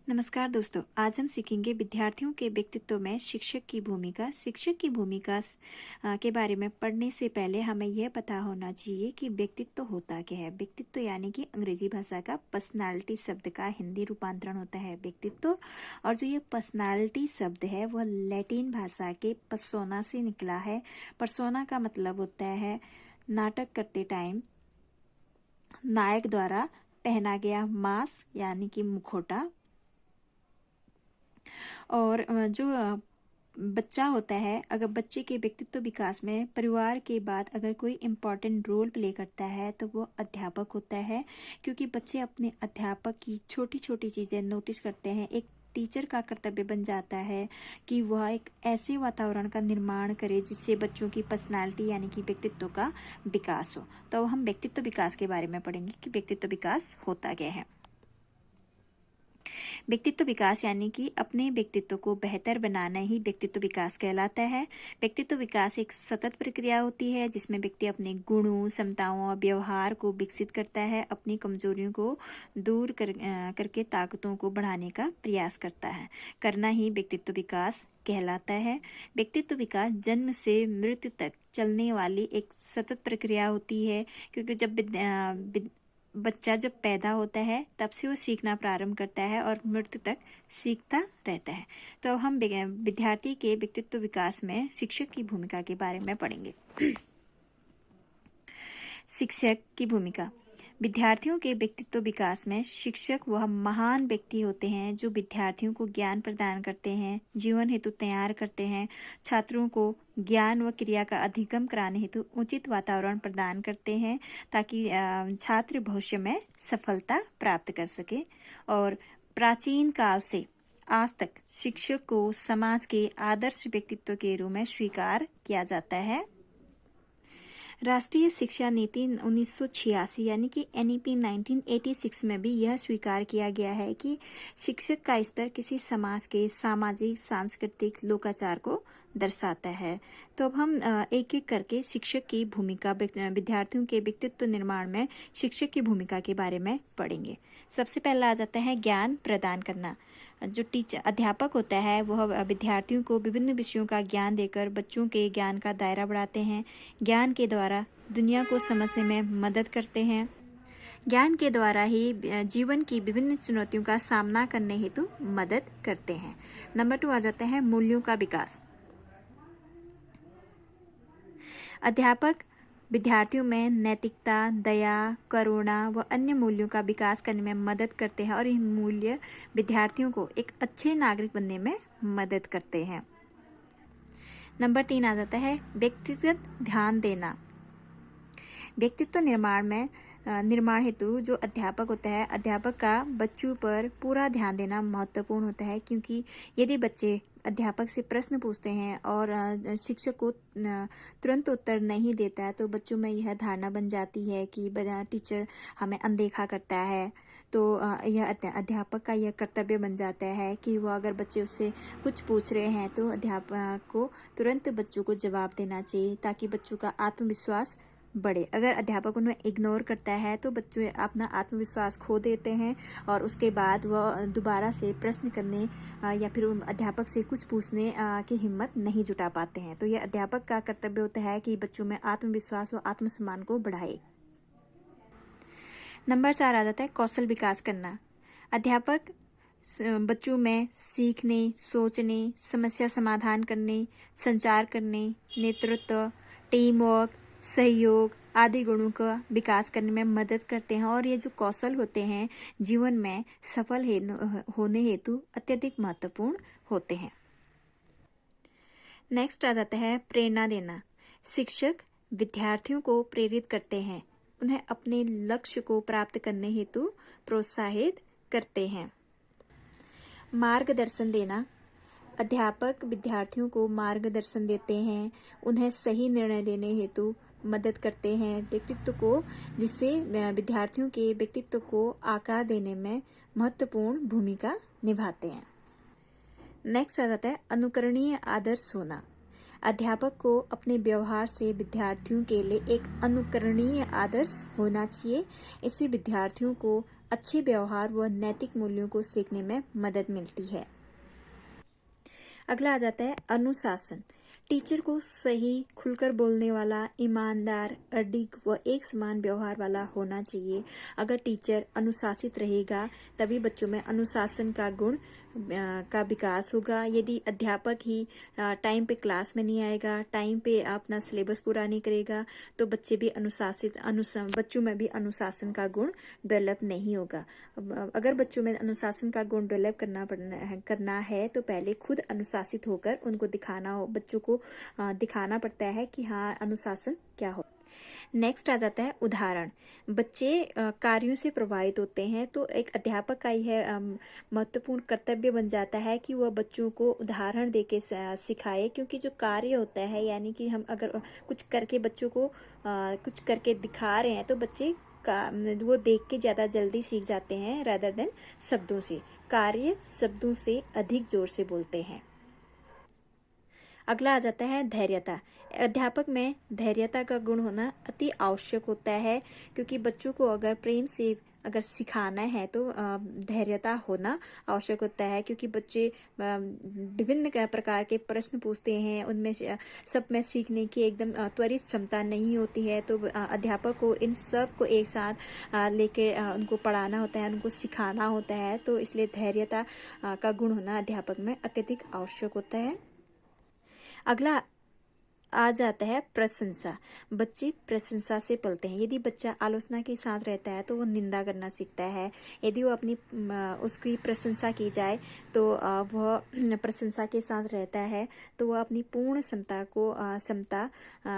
नमस्कार दोस्तों, आज हम सीखेंगे विद्यार्थियों के व्यक्तित्व में शिक्षक की भूमिका। शिक्षक की भूमिका के बारे में पढ़ने से पहले हमें यह पता होना चाहिए कि व्यक्तित्व होता क्या है। व्यक्तित्व यानी कि अंग्रेजी भाषा का पर्सनालिटी शब्द का हिंदी रूपांतरण होता है व्यक्तित्व। और जो ये पर्सनालिटी शब्द है वह लैटिन भाषा के पर्सोना से निकला है। पर्सोना का मतलब होता है नाटक करते टाइम नायक द्वारा पहना गया मास्क यानी कि मुखौटा। और जो बच्चा होता है, अगर बच्चे के व्यक्तित्व विकास में परिवार के बाद अगर कोई इम्पोर्टेंट रोल प्ले करता है तो वो अध्यापक होता है, क्योंकि बच्चे अपने अध्यापक की छोटी छोटी चीज़ें नोटिस करते हैं। एक टीचर का कर्तव्य बन जाता है कि वह एक ऐसे वातावरण का निर्माण करे जिससे बच्चों की पर्सनालिटी यानी कि व्यक्तित्व का विकास हो। तो हम व्यक्तित्व विकास के बारे में पढ़ेंगे कि व्यक्तित्व विकास होता क्या है। व्यक्तित्व विकास यानी कि अपने व्यक्तित्व को बेहतर बनाना ही व्यक्तित्व विकास कहलाता है। व्यक्तित्व विकास एक सतत प्रक्रिया होती है जिसमें व्यक्ति अपने गुणों, क्षमताओं और व्यवहार को विकसित करता है, अपनी कमजोरियों को दूर करके ताकतों को बढ़ाने का प्रयास करता है। करना ही व्यक्तित्व विकास कहलाता है। व्यक्तित्व विकास जन्म से मृत्यु तक चलने वाली एक सतत प्रक्रिया होती है, क्योंकि जब बच्चा जब पैदा होता है तब से वो सीखना प्रारंभ करता है और मृत्यु तक सीखता रहता है। तो हम विद्यार्थी के व्यक्तित्व विकास में शिक्षक की भूमिका के बारे में पढ़ेंगे। शिक्षक की भूमिका। विद्यार्थियों के व्यक्तित्व विकास में शिक्षक वह महान व्यक्ति होते हैं जो विद्यार्थियों को ज्ञान प्रदान करते हैं, जीवन हेतु तैयार करते हैं, छात्रों को ज्ञान व क्रिया का अधिगम कराने हेतु उचित वातावरण प्रदान करते हैं ताकि छात्र भविष्य में सफलता प्राप्त कर सके। और प्राचीन काल से आज तक शिक्षक को समाज के आदर्श व्यक्तित्व के रूप में स्वीकार किया जाता है। राष्ट्रीय शिक्षा नीति 1986 यानी कि NEP 1986 में भी यह स्वीकार किया गया है कि शिक्षक का स्तर किसी समाज के सामाजिक सांस्कृतिक लोकाचार को दर्शाता है। तो अब हम एक एक करके शिक्षक की भूमिका, विद्यार्थियों के व्यक्तित्व निर्माण में शिक्षक की भूमिका के बारे में पढ़ेंगे। सबसे पहला आ जाता है ज्ञान प्रदान करना। जो अध्यापक होता है वह विद्यार्थियों को विभिन्न विषयों का ज्ञान देकर बच्चों के ज्ञान का दायरा बढ़ाते हैं। ज्ञान के द्वारा दुनिया को समझने में मदद करते हैं। ज्ञान के द्वारा ही जीवन की विभिन्न चुनौतियों का सामना करने हेतु मदद करते हैं। नंबर 2 आ जाता है मूल्यों का विकास। अध्यापक विद्यार्थियों में नैतिकता, दया, करुणा व अन्य मूल्यों का विकास करने में मदद करते हैं और ये मूल्य विद्यार्थियों को एक अच्छे नागरिक बनने में मदद करते हैं। नंबर 3 आ जाता है व्यक्तिगत ध्यान देना। व्यक्तित्व निर्माण हेतु जो अध्यापक होता है, अध्यापक का बच्चों पर पूरा ध्यान देना महत्वपूर्ण होता है, क्योंकि यदि बच्चे अध्यापक से प्रश्न पूछते हैं और शिक्षक को तुरंत उत्तर नहीं देता है तो बच्चों में यह धारणा बन जाती है कि टीचर हमें अनदेखा करता है। तो यह अध्यापक का यह कर्तव्य बन जाता है कि वह अगर बच्चे उससे कुछ पूछ रहे हैं तो अध्यापक को तुरंत बच्चों को जवाब देना चाहिए ताकि बच्चों का आत्मविश्वास बढ़े। अगर अध्यापक उन्हें इग्नोर करता है तो बच्चे अपना आत्मविश्वास खो देते हैं और उसके बाद वह दोबारा से प्रश्न करने या फिर अध्यापक से कुछ पूछने की हिम्मत नहीं जुटा पाते हैं। तो यह अध्यापक का कर्तव्य होता है कि बच्चों में आत्मविश्वास और आत्मसम्मान को बढ़ाए। नंबर 4 आ जाता है कौशल विकास करना। अध्यापक बच्चों में सीखने, सोचने, समस्या समाधान करने, संचार करने, नेतृत्व, टीम वर्क, सहयोग आदि गुणों का विकास करने में मदद करते हैं और ये जो कौशल होते हैं जीवन में सफल होने हेतु अत्यधिक महत्वपूर्ण होते हैं। नेक्स्ट आ जाता है प्रेरणा देना। शिक्षक विद्यार्थियों को प्रेरित करते हैं, उन्हें अपने लक्ष्य को प्राप्त करने हेतु प्रोत्साहित करते हैं। मार्गदर्शन देना। अध्यापक विद्यार्थियों को मार्गदर्शन देते हैं, उन्हें सही निर्णय लेने हेतु मदद करते हैं, व्यक्तित्व को जिससे विद्यार्थियों के व्यक्तित्व को आकार देने में महत्वपूर्ण भूमिका निभाते हैं। नेक्स्ट आ जाता है अनुकरणीय आदर्श होना। अध्यापक को अपने व्यवहार से विद्यार्थियों के लिए एक अनुकरणीय आदर्श होना चाहिए। इससे विद्यार्थियों को अच्छे व्यवहार व नैतिक मूल्यों को सीखने में मदद मिलती है। अगला आ जाता है अनुशासन। टीचर को सही, खुलकर बोलने वाला, ईमानदार, अडिग व एक समान व्यवहार वाला होना चाहिए। अगर टीचर अनुशासित रहेगा तभी बच्चों में अनुशासन का गुण का विकास होगा। यदि अध्यापक ही टाइम पे क्लास में नहीं आएगा, टाइम पे अपना सिलेबस पूरा नहीं करेगा, तो बच्चे भी बच्चों में भी अनुशासन का गुण डेवलप नहीं होगा। अगर बच्चों में अनुशासन का गुण डेवलप करना है तो पहले खुद अनुशासित होकर उनको बच्चों को दिखाना पड़ता है कि हाँ, अनुशासन क्या हो। नेक्स्ट आ जाता है उदाहरण। बच्चे कार्यों से प्रभावित होते हैं, तो एक अध्यापक का यह महत्वपूर्ण कर्तव्य बन जाता है कि वह बच्चों को उदाहरण देके सिखाए, क्योंकि जो कार्य होता है, यानी कि हम अगर कुछ करके बच्चों को कुछ करके दिखा रहे हैं तो बच्चे वो देख के ज़्यादा जल्दी सीख जाते हैं रादर देन शब्दों से। कार्य शब्दों से अधिक जोर से बोलते हैं। अगला आ जाता है धैर्यता। अध्यापक में धैर्यता का गुण होना अति आवश्यक होता है, क्योंकि बच्चों को अगर प्रेम से अगर सिखाना है तो धैर्यता होना आवश्यक होता है, क्योंकि बच्चे विभिन्न प्रकार के प्रश्न पूछते हैं, उनमें सब में सीखने की एकदम त्वरित क्षमता नहीं होती है। तो अध्यापक को इन सब को एक साथ लेके उनको पढ़ाना होता है, उनको सिखाना होता है। तो इसलिए धैर्यता का गुण होना अध्यापक में अत्यधिक आवश्यक होता है। अगला आ जाता है प्रशंसा। बच्चे प्रशंसा से पलते हैं। यदि बच्चा आलोचना के साथ रहता है तो वो निंदा करना सीखता है। यदि वो उसकी प्रशंसा की जाए तो वह प्रशंसा के साथ रहता है, तो वह अपनी पूर्ण क्षमता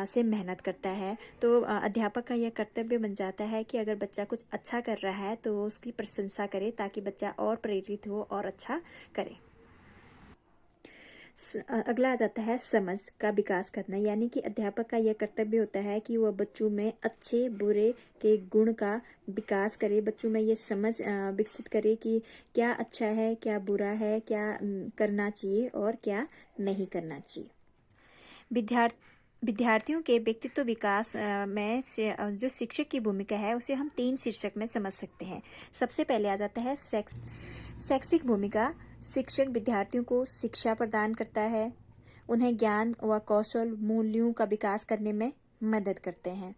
से मेहनत करता है। तो अध्यापक का यह कर्तव्य बन जाता है कि अगर बच्चा कुछ अच्छा कर रहा है तो उसकी प्रशंसा करे, ताकि बच्चा और प्रेरित हो और अच्छा करे। अगला आ जाता है समझ का विकास करना, यानी कि अध्यापक का यह कर्तव्य होता है कि वह बच्चों में अच्छे बुरे के गुण का विकास करे, बच्चों में ये समझ विकसित करे कि क्या अच्छा है, क्या बुरा है, क्या करना चाहिए और क्या नहीं करना चाहिए। विद्यार्थियों के व्यक्तित्व विकास में जो शिक्षक की भूमिका है उसे हम 3 शीर्षक में समझ सकते हैं। सबसे पहले आ जाता है शैक्षिक भूमिका। शिक्षक विद्यार्थियों को शिक्षा प्रदान करता है, उन्हें ज्ञान व कौशल मूल्यों का विकास करने में मदद करते हैं।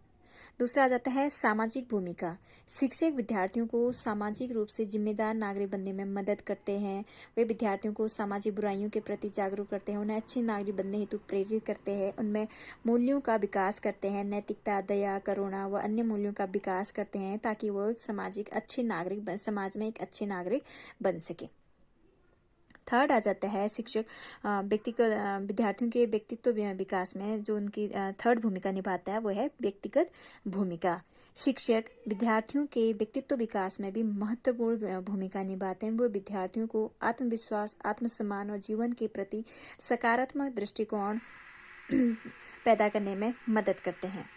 दूसरा आ जाता है सामाजिक भूमिका। शिक्षक विद्यार्थियों को सामाजिक रूप से जिम्मेदार नागरिक बनने में मदद करते हैं। वे विद्यार्थियों को सामाजिक बुराइयों के प्रति जागरूक करते हैं, उन्हें अच्छे नागरिक बनने हेतु प्रेरित करते हैं, उनमें मूल्यों का विकास करते हैं, नैतिकता, दया, करुणा व अन्य मूल्यों का विकास करते हैं, ताकि वो समाज में एक अच्छे नागरिक बन सके। थर्ड आ जाता है शिक्षक विद्यार्थियों के व्यक्तित्व विकास में जो उनकी थर्ड भूमिका निभाता है वो है व्यक्तिगत भूमिका। शिक्षक विद्यार्थियों के व्यक्तित्व विकास में भी महत्वपूर्ण भूमिका निभाते हैं। वो विद्यार्थियों को आत्मविश्वास, आत्मसम्मान और जीवन के प्रति सकारात्मक दृष्टिकोण पैदा करने में मदद करते हैं।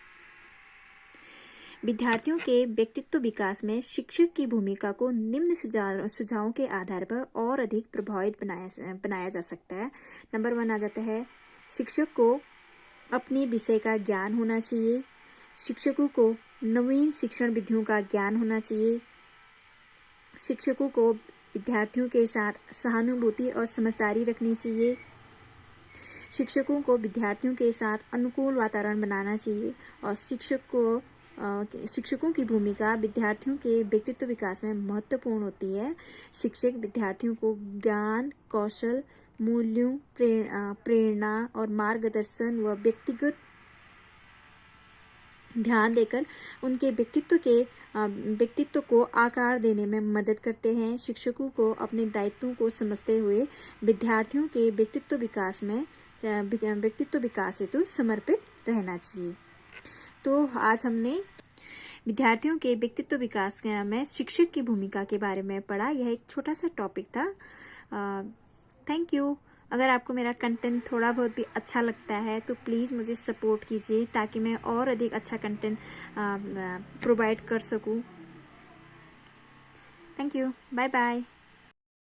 विद्यार्थियों के व्यक्तित्व विकास में शिक्षक की भूमिका को निम्न सुझावों के आधार पर और अधिक प्रभावित बनाया जा सकता है। नंबर 1 आ जाता है शिक्षक को अपने विषय का ज्ञान होना चाहिए। शिक्षकों को नवीन शिक्षण विधियों का ज्ञान होना चाहिए। शिक्षकों को विद्यार्थियों के साथ सहानुभूति और समझदारी रखनी चाहिए। शिक्षकों को विद्यार्थियों के साथ अनुकूल वातावरण बनाना चाहिए। और शिक्षकों की भूमिका विद्यार्थियों के व्यक्तित्व विकास में महत्वपूर्ण होती है। शिक्षक विद्यार्थियों को ज्ञान, कौशल, मूल्यों, प्रेरणा और मार्गदर्शन व व्यक्तिगत ध्यान देकर उनके व्यक्तित्व को आकार देने में मदद करते हैं। शिक्षकों को अपने दायित्वों को समझते हुए विद्यार्थियों के व्यक्तित्व विकास हेतु समर्पित रहना चाहिए। तो आज हमने विद्यार्थियों के व्यक्तित्व विकास में शिक्षक की भूमिका के बारे में पढ़ा। यह एक छोटा सा टॉपिक था। Thank you. अगर आपको मेरा कंटेंट थोड़ा बहुत भी अच्छा लगता है तो प्लीज़ मुझे सपोर्ट कीजिए, ताकि मैं और अधिक अच्छा कंटेंट प्रोवाइड कर सकूं। Thank you. Bye bye.